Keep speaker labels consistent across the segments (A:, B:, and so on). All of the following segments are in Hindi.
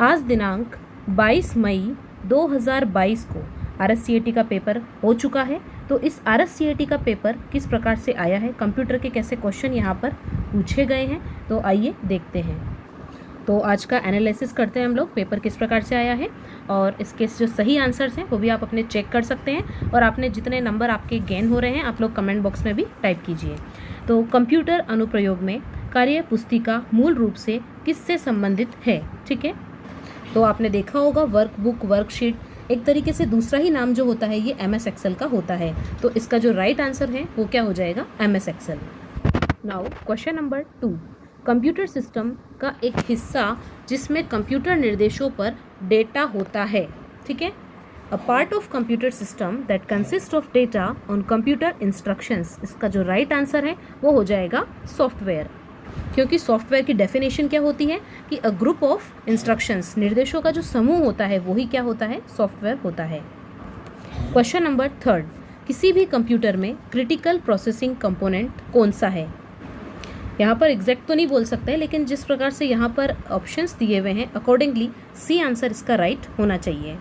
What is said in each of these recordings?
A: आज दिनांक 22 मई 2022 को RSCAT का पेपर हो चुका है। तो इस RSCAT का पेपर किस प्रकार से आया है, कंप्यूटर के कैसे क्वेश्चन यहाँ पर पूछे गए हैं, तो आइए देखते हैं। तो आज का एनालिसिस करते हैं हम लोग, पेपर किस प्रकार से आया है और इसके जो सही आंसर्स हैं वो भी आप अपने चेक कर सकते हैं। और आपने जितने नंबर आपके गेन हो रहे हैं आप लोग कमेंट बॉक्स में भी टाइप कीजिए। तो कंप्यूटर अनुप्रयोग में कार्य पुस्तिका मूल रूप से किससे संबंधित है, ठीक है। तो आपने देखा होगा वर्कबुक, वर्कशीट, एक तरीके से दूसरा ही नाम जो होता है ये MS एक्सेल का होता है। तो इसका जो राइट आंसर है वो क्या हो जाएगा, MS excel. Now question number 2, computer system का एक हिस्सा जिसमें कंप्यूटर निर्देशों पर डेटा होता है, ठीक है। A part of computer system that consist of data on computer instructions, इसका जो राइट आंसर है वो हो जाएगा सॉफ्टवेयर। क्योंकि सॉफ्टवेयर की डेफिनेशन क्या होती है कि अ ग्रुप ऑफ इंस्ट्रक्शंस, निर्देशों का जो समूह होता है वही क्या होता है, सॉफ्टवेयर होता है। क्वेश्चन नंबर 3, किसी भी कंप्यूटर में क्रिटिकल प्रोसेसिंग कंपोनेंट कौन सा है। यहाँ पर एग्जैक्ट तो नहीं बोल सकते, लेकिन जिस प्रकार से यहाँ पर ऑप्शंस दिए हुए हैं अकॉर्डिंगली सी आंसर इसका राइट होना चाहिए,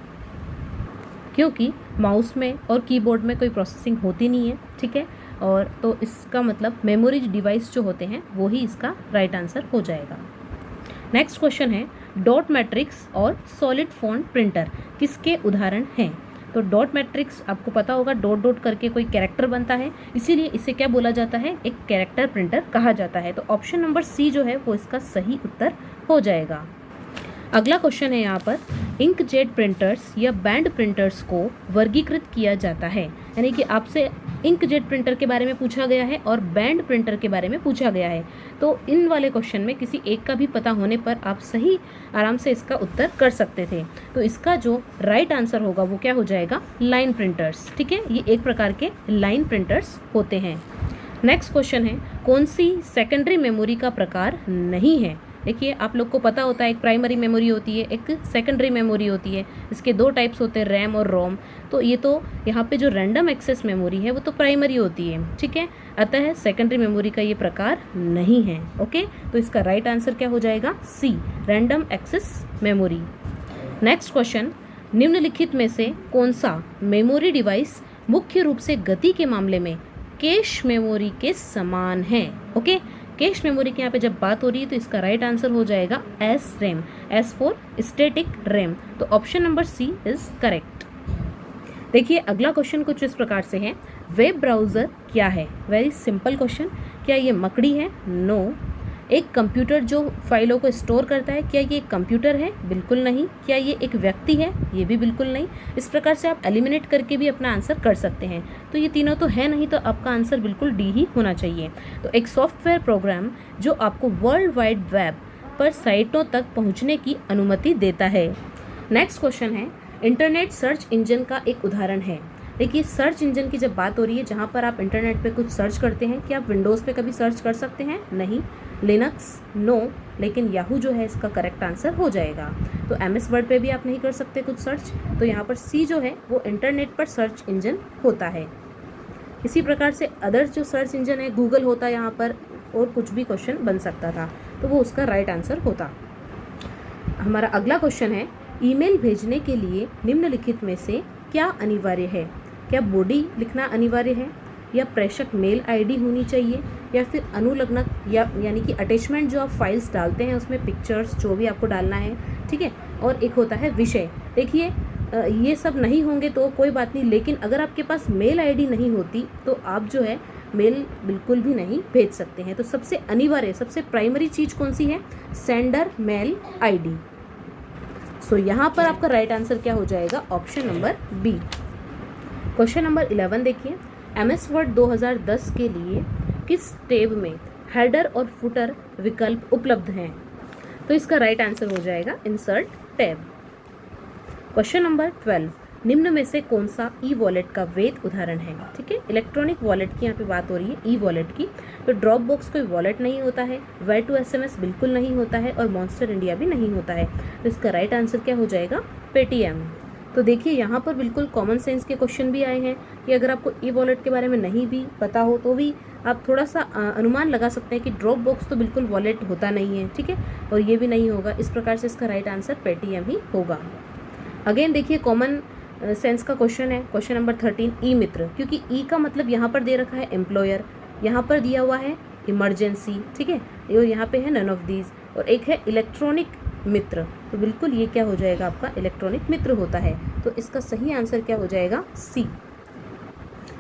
A: क्योंकि माउस में और कीबोर्ड में कोई प्रोसेसिंग होती नहीं है, ठीक है। और तो इसका मतलब मेमोरी डिवाइस जो होते हैं वो ही इसका राइट आंसर हो जाएगा। नेक्स्ट क्वेश्चन है, डॉट मैट्रिक्स और सॉलिड फॉन्ट प्रिंटर किसके उदाहरण हैं। तो डॉट मैट्रिक्स आपको पता होगा, डॉट डॉट करके कोई कैरेक्टर बनता है, इसीलिए इसे क्या बोला जाता है, एक कैरेक्टर प्रिंटर कहा जाता है। तो ऑप्शन नंबर सी जो है वो इसका सही उत्तर हो जाएगा। अगला क्वेश्चन है यहाँ पर, इंकजेट प्रिंटर्स या बैंड प्रिंटर्स को वर्गीकृत किया जाता है, यानी कि आपसे इंकजेट प्रिंटर के बारे में पूछा गया है और बैंड प्रिंटर के बारे में पूछा गया है। तो इन वाले क्वेश्चन में किसी एक का भी पता होने पर आप सही आराम से इसका उत्तर कर सकते थे। तो इसका जो राइट आंसर होगा वो क्या हो जाएगा, लाइन प्रिंटर्स, ठीक है। ये एक प्रकार के लाइन प्रिंटर्स होते हैं। नेक्स्ट क्वेश्चन है, कौन सी सेकेंडरी मेमोरी का प्रकार नहीं है। देखिए आप लोग को पता होता है एक प्राइमरी मेमोरी होती है, एक सेकेंडरी मेमोरी होती है। इसके दो टाइप्स होते हैं, रैम और रोम। तो ये तो यहाँ पे जो रैंडम एक्सेस मेमोरी है वो तो प्राइमरी होती है, ठीक है। अतः सेकेंडरी मेमोरी का ये प्रकार नहीं है, ओके। तो इसका राइट आंसर क्या हो जाएगा, C, random access memory. Next question, निम्नलिखित में से कौन सा मेमोरी डिवाइस मुख्य रूप से गति के मामले में कैश मेमोरी के समान है, ओके। कैश मेमोरी की यहाँ पे जब बात हो रही है तो इसका राइट आंसर हो जाएगा S RAM, S for static RAM. तो option number C is correct. देखिए अगला क्वेश्चन कुछ इस प्रकार से है, वेब ब्राउज़र क्या है। वेरी सिंपल क्वेश्चन, क्या ये मकड़ी है, नो। एक कंप्यूटर जो फाइलों को स्टोर करता है, क्या ये एक कंप्यूटर है, बिल्कुल नहीं। क्या ये एक व्यक्ति है, ये भी बिल्कुल नहीं। इस प्रकार से आप एलिमिनेट करके भी अपना आंसर कर सकते हैं। तो ये तीनों तो है नहीं, तो आपका आंसर बिल्कुल डी ही होना चाहिए। तो एक सॉफ्टवेयर प्रोग्राम जो आपको वर्ल्ड वाइड वेब पर साइटों तक पहुँचने की अनुमति देता है। नेक्स्ट क्वेश्चन है, इंटरनेट सर्च इंजन का एक उदाहरण है। देखिए सर्च इंजन की जब बात हो रही है, जहाँ पर आप इंटरनेट पे कुछ सर्च करते हैं, क्या आप विंडोज़ पे कभी सर्च कर सकते हैं, नहीं। Linux, no. लेकिन याहू जो है इसका करेक्ट आंसर हो जाएगा। तो MS वर्ड पे भी आप नहीं कर सकते कुछ सर्च। तो यहाँ पर सी जो है वो इंटरनेट पर सर्च इंजन होता है। इसी प्रकार से अदर जो सर्च इंजन है, गूगल होता है यहाँ पर, और कुछ भी क्वेश्चन बन सकता था, तो वो उसका राइट आंसर होता। हमारा अगला क्वेश्चन है, ईमेल भेजने के लिए निम्नलिखित में से क्या अनिवार्य है। क्या बॉडी लिखना अनिवार्य है, या प्रेषक मेल ID होनी चाहिए, या फिर अनुलग्नक यानी कि अटैचमेंट जो आप फाइल्स डालते हैं उसमें पिक्चर्स जो भी आपको डालना है, ठीक है। और एक होता है विषय। देखिए ये सब नहीं होंगे तो कोई बात नहीं, लेकिन अगर आपके पास मेल ID नहीं होती तो आप जो है मेल बिल्कुल भी नहीं भेज सकते हैं। तो सबसे अनिवार्य, सबसे प्राइमरी चीज़ कौन सी है, सेंडर मेल ID। सो यहाँ पर आपका राइट आंसर क्या हो जाएगा, option number B. Question number 11 देखिए, MS वर्ड 2010 के लिए किस टैब में हेडर और फुटर विकल्प उपलब्ध हैं। तो इसका राइट आंसर हो जाएगा इंसर्ट टैब। क्वेश्चन नंबर 12, निम्न में से कौन सा ई वॉलेट का वैध उदाहरण है, ठीक है। इलेक्ट्रॉनिक वॉलेट की यहाँ पे बात हो रही है, ई वॉलेट की। तो ड्रॉप बॉक्स कोई वॉलेट नहीं होता है, वे टू SMS बिल्कुल नहीं होता है, और मॉन्स्टर इंडिया भी नहीं होता है। तो इसका राइट आंसर क्या हो जाएगा, पेटीएम। तो देखिए यहाँ पर बिल्कुल कॉमन सेंस के क्वेश्चन भी आए हैं कि अगर आपको ई वॉलेट के बारे में नहीं भी पता हो तो भी आप थोड़ा सा अनुमान लगा सकते हैं कि ड्रॉप बॉक्स तो बिल्कुल वॉलेट होता नहीं है, ठीक है, और ये भी नहीं होगा। इस प्रकार से इसका राइट आंसर पेटीएम ही होगा। अगेन देखिए कॉमन सेंस का क्वेश्चन है, क्वेश्चन नंबर 13, ई मित्र, क्योंकि ई का मतलब यहाँ पर दे रखा है एम्प्लॉयर, यहाँ पर दिया हुआ है इमरजेंसी, ठीक है, और यहाँ पे है नन ऑफ दीज, और एक है इलेक्ट्रॉनिक मित्र, तो बिल्कुल ये क्या हो जाएगा आपका इलेक्ट्रॉनिक मित्र होता है। तो इसका सही आंसर क्या हो जाएगा, सी।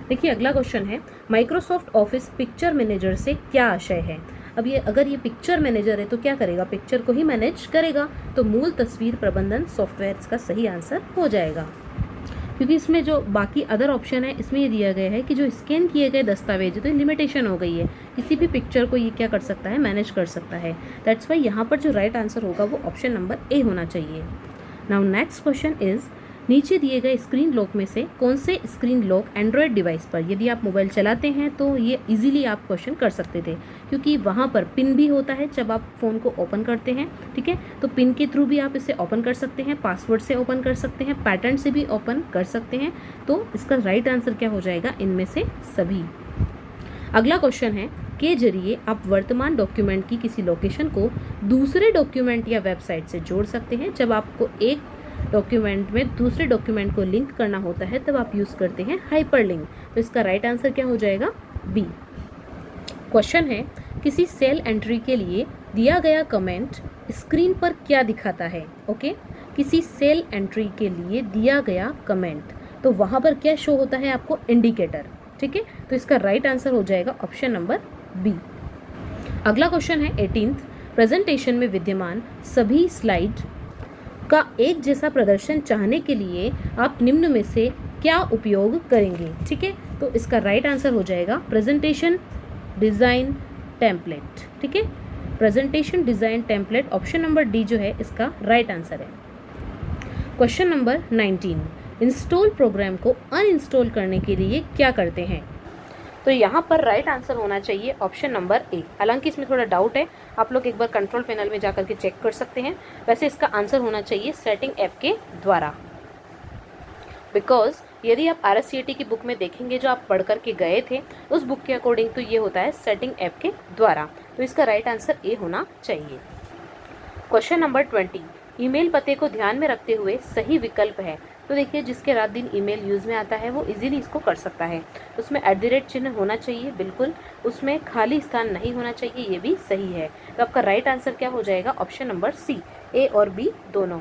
A: देखिए अगला क्वेश्चन है, माइक्रोसॉफ्ट ऑफिस पिक्चर मैनेजर से क्या आशय है। अब ये अगर ये पिक्चर मैनेजर है तो क्या करेगा, पिक्चर को ही मैनेज करेगा, तो मूल तस्वीर प्रबंधन सॉफ्टवेयर का सही आंसर हो जाएगा। क्योंकि इसमें जो बाकी अदर ऑप्शन है इसमें ये दिया गया है कि जो स्कैन किए गए दस्तावेज, तो लिमिटेशन हो गई है, किसी भी पिक्चर को ये क्या कर सकता है, मैनेज कर सकता है। दैट्स वाई यहाँ पर जो राइट आंसर होगा वो ऑप्शन नंबर ए होना चाहिए। नाउ नेक्स्ट क्वेश्चन इज, नीचे दिए गए स्क्रीन लॉक में से कौन से स्क्रीन लॉक एंड्रॉयड डिवाइस पर, यदि आप मोबाइल चलाते हैं तो ये इजीली आप क्वेश्चन कर सकते थे, क्योंकि वहाँ पर पिन भी होता है जब आप फ़ोन को ओपन करते हैं, ठीक है, तो पिन के थ्रू भी आप इसे ओपन कर सकते हैं, पासवर्ड से ओपन कर सकते हैं, पैटर्न से भी ओपन कर सकते हैं। तो इसका राइट आंसर क्या हो जाएगा, इनमें से सभी। अगला क्वेश्चन है, के जरिए आप वर्तमान डॉक्यूमेंट की किसी लोकेशन को दूसरे डॉक्यूमेंट या वेबसाइट से जोड़ सकते हैं। जब आपको एक डॉक्यूमेंट में दूसरे डॉक्यूमेंट को लिंक करना होता है तब आप यूज़ करते हैं हाइपरलिंक। तो इसका राइट आंसर क्या हो जाएगा, बी। क्वेश्चन है, किसी सेल एंट्री के लिए दिया गया कमेंट स्क्रीन पर क्या दिखाता है। ओके, किसी सेल एंट्री के लिए दिया गया कमेंट, तो वहाँ पर क्या शो होता है आपको, इंडिकेटर, ठीक है, तो इसका राइट आंसर हो जाएगा ऑप्शन नंबर बी। अगला क्वेश्चन है 18th, प्रेजेंटेशन में विद्यमान सभी स्लाइड का एक जैसा प्रदर्शन चाहने के लिए आप निम्न में से क्या उपयोग करेंगे। ठीक है, तो इसका राइट आंसर हो जाएगा प्रेजेंटेशन डिज़ाइन टेम्पलेट। ठीक है, presentation design template, option number D जो है इसका राइट आंसर है। क्वेश्चन नंबर 19, इंस्टॉल प्रोग्राम को अनइंस्टॉल करने के लिए क्या करते हैं। तो यहाँ पर राइट आंसर होना चाहिए ऑप्शन नंबर ए। हालांकि इसमें थोड़ा डाउट है, आप लोग एक बार कंट्रोल पैनल में जाकर के चेक कर सकते हैं। वैसे इसका आंसर होना चाहिए सेटिंग ऐप के द्वारा, बिकॉज यदि आप RSCAT की बुक में देखेंगे जो आप पढ़ कर के गए थे उस बुक के अकॉर्डिंग तो ये होता है सेटिंग ऐप के द्वारा। तो इसका राइट आंसर ए होना चाहिए। क्वेश्चन नंबर 20, ईमेल पते को ध्यान में रखते हुए सही विकल्प है। तो देखिए, जिसके रात दिन ईमेल यूज़ में आता है वो इजीली इसको कर सकता है। उसमें @ चिन्ह होना चाहिए, बिल्कुल उसमें खाली स्थान नहीं होना चाहिए, ये भी सही है। तो आपका राइट आंसर क्या हो जाएगा, ऑप्शन नंबर सी, ए और बी दोनों।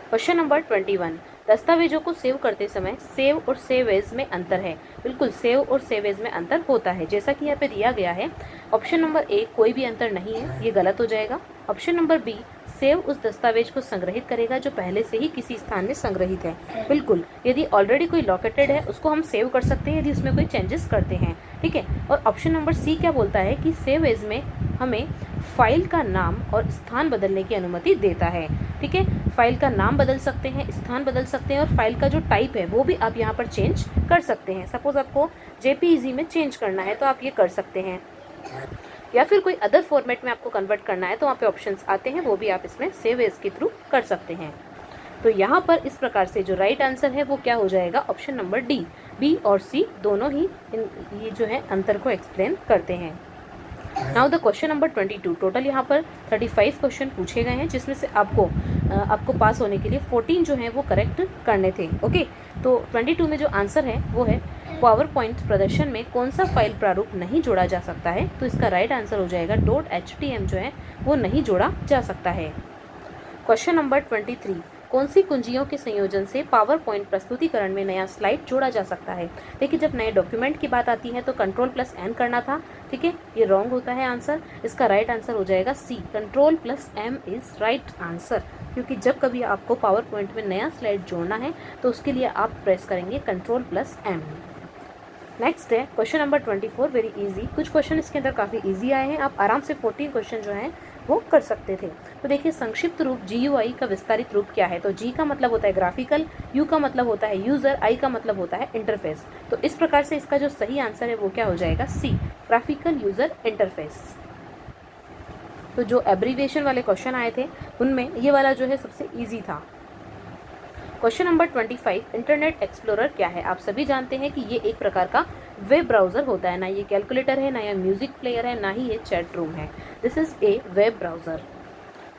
A: क्वेश्चन नंबर 21, दस्तावेजों को सेव करते समय सेव और सेव एज में अंतर है। बिल्कुल सेव और सेव एज में अंतर होता है, जैसा कि यहाँ पे दिया गया है। ऑप्शन नंबर ए, कोई भी अंतर नहीं है, ये गलत हो जाएगा। ऑप्शन नंबर बी, सेव उस दस्तावेज को संग्रहित करेगा जो पहले से ही किसी स्थान में संग्रहित है। बिल्कुल, यदि ऑलरेडी कोई लोकेटेड है उसको हम सेव कर सकते हैं यदि उसमें कोई चेंजेस करते हैं। ठीक है, और ऑप्शन नंबर सी क्या बोलता है कि सेव एज में हमें फाइल का नाम और स्थान बदलने की अनुमति देता है। ठीक है, फाइल का नाम बदल सकते हैं, स्थान बदल सकते हैं, और फाइल का जो टाइप है वो भी आप यहाँ पर चेंज कर सकते हैं। सपोज आपको JPEG में चेंज करना है तो आप ये कर सकते हैं, या फिर कोई अदर फॉर्मेट में आपको कन्वर्ट करना है तो वहाँ पे ऑप्शंस आते हैं, वो भी आप इसमें सेव एज के थ्रू कर सकते हैं। तो यहाँ पर इस प्रकार से जो राइट आंसर है वो क्या हो जाएगा, ऑप्शन नंबर डी। बी और सी दोनों ही ये जो है अंतर को एक्सप्लेन करते हैं। Now the question number 22, total यहाँ पर 35 क्वेश्चन पूछे गए हैं, जिसमें से आपको पास होने के लिए 14 जो हैं वो करेक्ट करने थे। ओके, तो 22 में जो आंसर है वो है पावर पॉइंट प्रदर्शन में कौन सा फाइल प्रारूप नहीं जोड़ा जा सकता है। तो इसका राइट आंसर हो जाएगा .htm जो है वो नहीं जोड़ा जा सकता है। क्वेश्चन नंबर 23, कौन सी कुंजियों के संयोजन से पावर पॉइंट प्रस्तुतिकरण में नया स्लाइड जोड़ा जा सकता है। देखिए, जब नए डॉक्यूमेंट की बात आती है तो Ctrl+N करना था। ठीक है, ये रॉन्ग होता है आंसर। इसका राइट आंसर हो जाएगा सी, Ctrl+M इज राइट आंसर, क्योंकि जब कभी आपको पावर पॉइंट में नया स्लाइड जोड़ना है तो उसके लिए आप प्रेस करेंगे Ctrl+M। नेक्स्ट है क्वेश्चन नंबर 24, वेरी इजी। कुछ क्वेश्चन इसके अंदर काफ़ी इजी आए हैं, आप आराम से 14 क्वेश्चन जो हैं वो कर सकते थे। तो देखिए, संक्षिप्त रूप GUI का विस्तारित रूप क्या है। तो G का मतलब होता है ग्राफिकल, U का मतलब होता है यूज़र, I का मतलब होता है इंटरफेस। तो इस प्रकार से इसका जो सही आंसर है वो क्या हो जाएगा, सी, ग्राफिकल यूज़र इंटरफेस। तो जो एब्रीविएशन वाले क्वेश्चन आए थे उनमें ये वाला जो है सबसे ईजी था। क्वेश्चन नंबर 25, इंटरनेट एक्सप्लोरर क्या है? आप सभी जानते हैं कि ये एक प्रकार का वेब ब्राउज़र होता है, ना ये कैलकुलेटर है, ना ये म्यूजिक प्लेयर है, ना ही ये चैट रूम है। This is a web browser.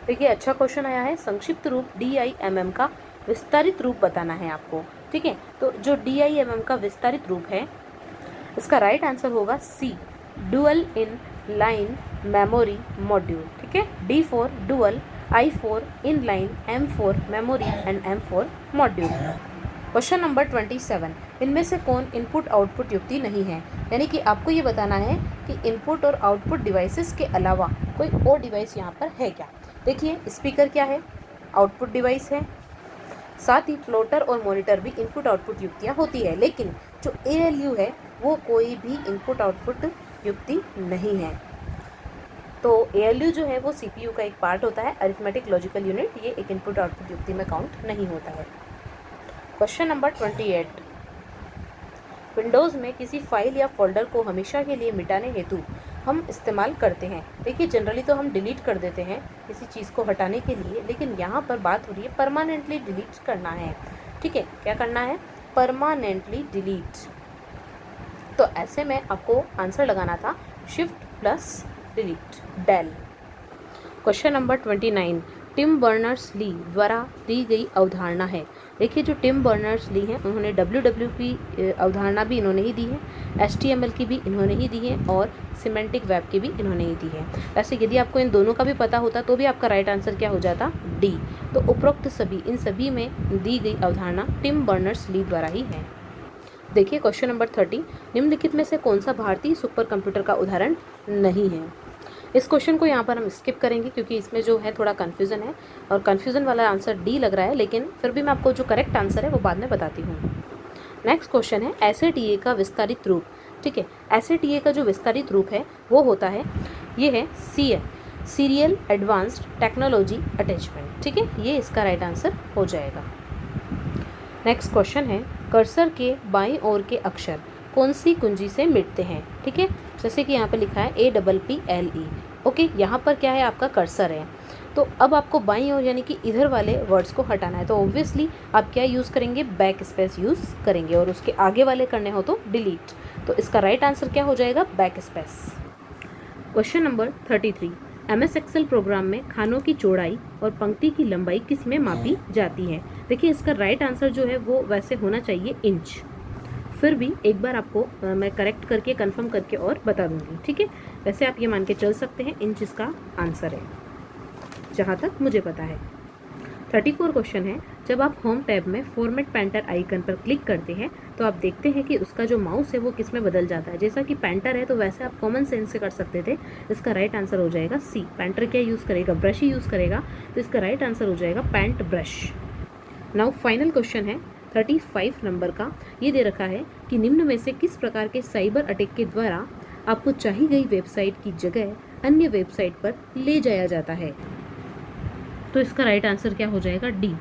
A: देखिए अच्छा क्वेश्चन आया है, संक्षिप्त रूप DIMM का विस्तारित रूप बताना है आपको। ठीक है, तो जो DIMM का विस्तारित रूप है, इसका राइट आंसर होगा C, dual in line memory module. ठीक है, D for dual, I for in line, M for memory and M for module. Question number 27, इनमें से कौन इनपुट आउटपुट युक्ति नहीं है? यानी कि आपको ये बताना है कि इनपुट और आउटपुट डिवाइसेस के अलावा कोई और डिवाइस यहाँ पर है क्या। देखिए स्पीकर क्या है, आउटपुट डिवाइस है, साथ ही फ्लोटर और मॉनिटर भी इनपुट आउटपुट युक्तियाँ होती है, लेकिन जो ALU है वो कोई भी इनपुट आउटपुट युक्ति नहीं है। तो ALU जो है वो CPU का एक पार्ट होता है, अरिथमेटिक लॉजिकल यूनिट, ये एक इनपुट आउटपुट युक्ति में काउंट नहीं होता है। क्वेश्चन नंबर 28, विंडोज़ में किसी फाइल या फोल्डर को हमेशा के लिए मिटाने हेतु हम इस्तेमाल करते हैं। देखिए जनरली तो हम डिलीट कर देते हैं किसी चीज़ को हटाने के लिए, लेकिन यहाँ पर बात हो रही है परमानेंटली डिलीट करना है। ठीक है, क्या करना है? Permanently delete. तो ऐसे में आपको आंसर लगाना था shift plus delete, del. Question number 29, Tim Berners Lee द्वारा दी गई अवधारणा है। देखिए जो टिम बर्नर्स ली हैं उन्होंने WWP अवधारणा भी इन्होंने ही दी है, HTML की भी इन्होंने ही दी है और सिमेंटिक वेब की भी इन्होंने ही दी है। वैसे यदि आपको इन दोनों का भी पता होता तो भी आपका राइट आंसर क्या हो जाता? D। तो उपरोक्त सभी, इन सभी में दी गई अवधारणा टिम बर्नर्स ली द्वारा ही है। देखिए क्वेश्चन नंबर 30, निम्नलिखित में से कौन सा भारतीय सुपर कंप्यूटर का उदाहरण नहीं है? इस क्वेश्चन को यहाँ पर हम स्किप करेंगे क्योंकि इसमें जो है थोड़ा कन्फ्यूज़न है और कन्फ्यूज़न वाला आंसर D लग रहा है, लेकिन फिर भी मैं आपको जो करेक्ट आंसर है वो बाद में बताती हूँ। नेक्स्ट क्वेश्चन है SATA का विस्तारित रूप। ठीक है, SATA का जो विस्तारित रूप है वो होता है, ये है CL, serial advanced technology attachment. ठीक है, ये इसका राइट आंसर हो जाएगा। नेक्स्ट क्वेश्चन है, कर्सर के बाईं ओर के अक्षर कौन सी कुंजी से मिटते हैं? ठीक है, जैसे कि यहाँ पर लिखा है APPLE। ओके, यहाँ पर क्या है? आपका कर्सर है। तो अब आपको बाईं ओर यानी कि इधर वाले वर्ड्स को हटाना है, तो ऑब्वियसली आप क्या यूज़ करेंगे? बैक स्पेस यूज़ करेंगे, और उसके आगे वाले करने हो तो डिलीट। तो इसका राइट आंसर क्या हो जाएगा? Backspace. Question number 33, MS excel program में खानों की चौड़ाई और पंक्ति की लंबाई किस में मापी जाती है? देखिए इसका राइट आंसर जो है वो वैसे होना चाहिए इंच। फिर भी एक बार आपको मैं करेक्ट करके कंफर्म करके और बता दूंगी। ठीक है, वैसे आप ये मान के चल सकते हैं इंच इसका आंसर है जहाँ तक मुझे पता है। 34 क्वेश्चन है, जब आप होम टैब में फॉर्मेट पेंटर आइकन पर क्लिक करते हैं तो आप देखते हैं कि उसका जो माउस है वो किस में बदल जाता है। जैसा कि पेंटर है तो वैसे आप कॉमन सेंस से कर सकते थे। इसका राइट आंसर हो जाएगा सी, पेंटर क्या यूज़ करेगा? ब्रश ही यूज़ करेगा, तो इसका राइट आंसर हो जाएगा paint brush. Now final question है 35 नंबर का, ये दे रखा है कि निम्न में से किस प्रकार के साइबर अटैक के द्वारा आपको चाही गई वेबसाइट की जगह अन्य वेबसाइट पर ले जाया जाता है? तो इसका राइट आंसर क्या हो जाएगा? डी,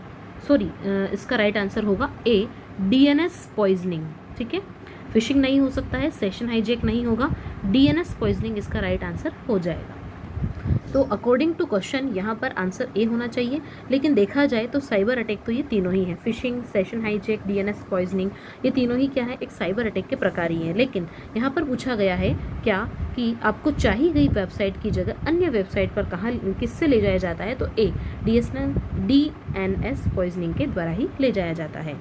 A: सॉरी इसका राइट आंसर होगा ए, DNS पॉइजनिंग। ठीक है, फिशिंग नहीं हो सकता है, सेशन हाईजैक नहीं होगा, DNS पॉइजनिंग इसका राइट आंसर हो जाएगा। तो अकॉर्डिंग टू क्वेश्चन यहाँ पर आंसर ए होना चाहिए, लेकिन देखा जाए तो साइबर अटैक तो ये तीनों ही हैं, fishing, session hijack, DNS poisoning, ये तीनों ही क्या है? एक साइबर अटैक के प्रकार ही हैं। लेकिन यहाँ पर पूछा गया है क्या कि आपको चाही गई वेबसाइट की जगह अन्य वेबसाइट पर कहाँ, किससे ले जाया जाता है? तो ए, DNS पॉइजनिंग के द्वारा ही ले जाया जाता है।